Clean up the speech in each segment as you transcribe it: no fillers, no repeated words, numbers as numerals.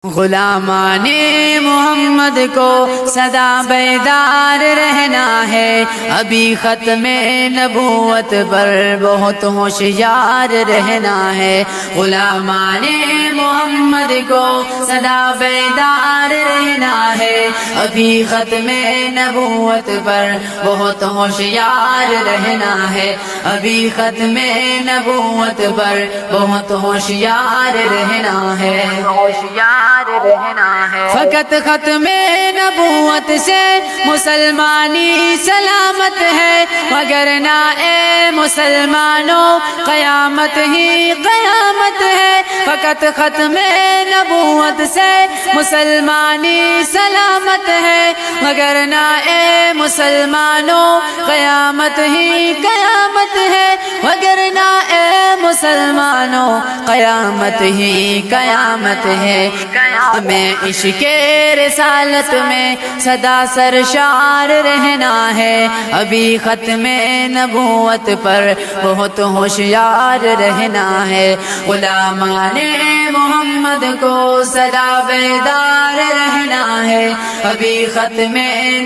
غلامان محمد کو سدا بیدار رہنا ہے، ابھی ختم نبوت پر بہت ہوشیار رہنا ہے۔ غلامان محمد کو سدا بیدار رہنا ہے، ابھی ختم نبوت پر بہت ہوشیار رہنا ہے، ابھی ختم نبوت پر بہت ہوشیار رہنا ہے، فقط ختم نبوت سے مسلمانی سلامت ہے، وگرنہ اے مسلمانوں قیامت ہی قیامت ہے۔ فقط ختم نبوت سے مسلمانی سلامت ہے، وگرنہ اے مسلمانوں قیامت ہی قیامت ہے، وگرنہ اے مسلمانوں قیامت ہی قیامت ہے۔ ہمیں عشق رسالت میں سدا سرشار رہنا ہے، ابھی ختم نبوت پر بہت ہوشیار رہنا ہے۔ غلامان محمد کو سدا بیدار رہنا ہے، ابھی ختم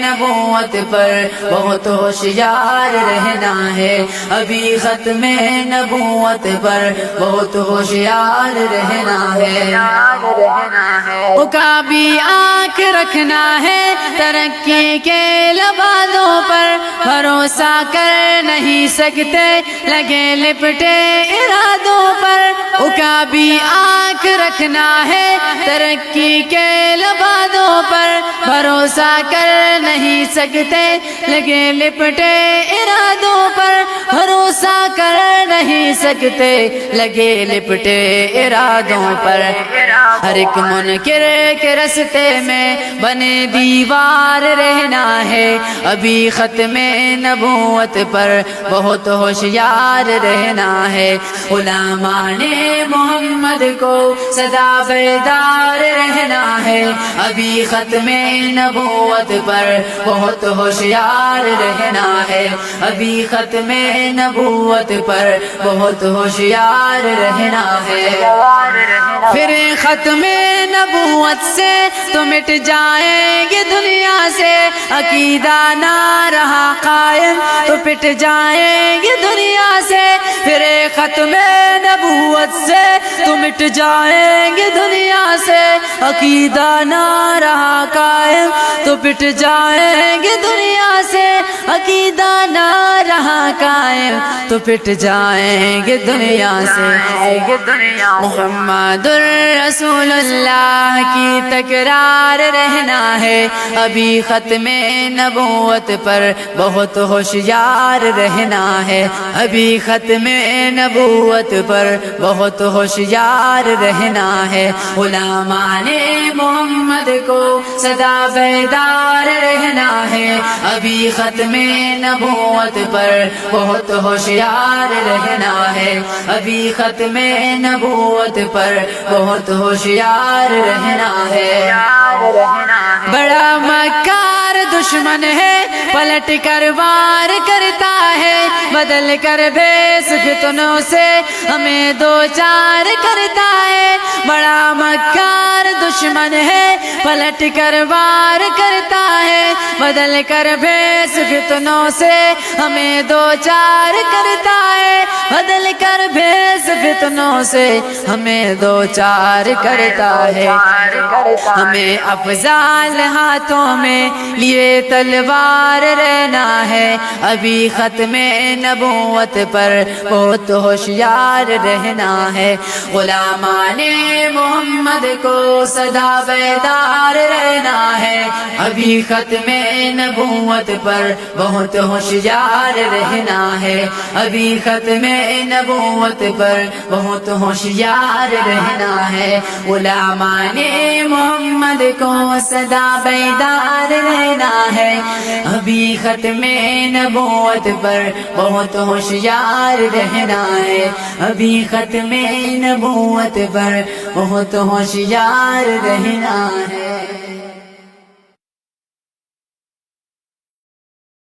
نبوت پر بہت ہوشیار رہنا ہے، ابھی ختم نبوت پر بہت ہوشیار رہنا ہے۔ کا بھی آنکھ رکھنا ہے، ترقی کے لبادوں پر بھروسہ کر نہیں سکتے، لگے لپٹے ارادوں پر۔ کا بھی آنکھ رکھنا ہے، ترقی کے لبادوں پر بھروسہ کر نہیں سکتے، لگے لپٹے ارادوں پر، بھروسہ کر نہیں سکتے، لگے لپٹے ارادوں پر۔ ہر ایک منکر کے رستے میں بنے دیوار رہنا ہے، ابھی ختم نبوت پر بہت ہوشیار رہنا ہے۔ غلامان محمد کو سدا بیدار رہنا ہے، ابھی ختم نبوت پر بہت ہوشیار رہنا ہے، ابھی ختم نبوت پر بہت ہوشیار رہنا ہے۔ پھر ختم نبوت سے تو مٹ جائیں گے دنیا سے، عقیدہ نہ رہا قائم تو پٹ جائیں گے دنیا سے۔ پھر ختم نبوت سے تو مٹ جائیں گے دنیا سے، عقیدہ نہ رہا قائم تو پٹ جائیں گے دنیا سے، عقیدہ نہ رہا قائم تو پٹ جائیں گے دنیا سے۔ محمد رسول اللہ کی تکرار رہنا ہے، ابھی ختم نبوت پر بہت ہوشیار رہنا ہے، ابھی ختم نبوت پر بہت ہوشیار رہنا ہے۔ غلامان محمد کو سدا بیدار رہنا ہے، ابھی ختم نبوت پر بہت ہوشیار رہنا ہے، ابھی ختم نبوت پر بہت ہوشیار رہنا ہے۔ بڑا مکار دشمن ہے، پلٹ کر وار کرتا ہے، بدل کر بھیس فتنوں سے ہمیں دو چار کرتا ہے۔ بڑا مکار دشمن ہے، پلٹ کر وار کرتا ہے، بدل کر بھیس فتنوں سے ہمیں دو چار کرتا ہے، بدل کر بھیس فتنوں سے ہمیں دو چار کرتا ہے۔ ہمیں افضال ہاتھوں میں لیے تلوار رہنا ہے، ابھی ختم نبوت پر بہت ہوشیار رہنا ہے۔ غلامان محمد کو سدا بیدار رہنا ہے، ابھی ختم نبوت پر بہت ہوشیار رہنا ہے، ابھی ختم نبوت پر بہت ہوشیار رہنا ہے۔ غلامان محمد کو سدا بیدار رہنا ہے، ابھی ختم نبوت پر بہت ہوشیار رہنا ہے، ابھی ختم نبوت پر بہت ہوشیار رہنا ہے۔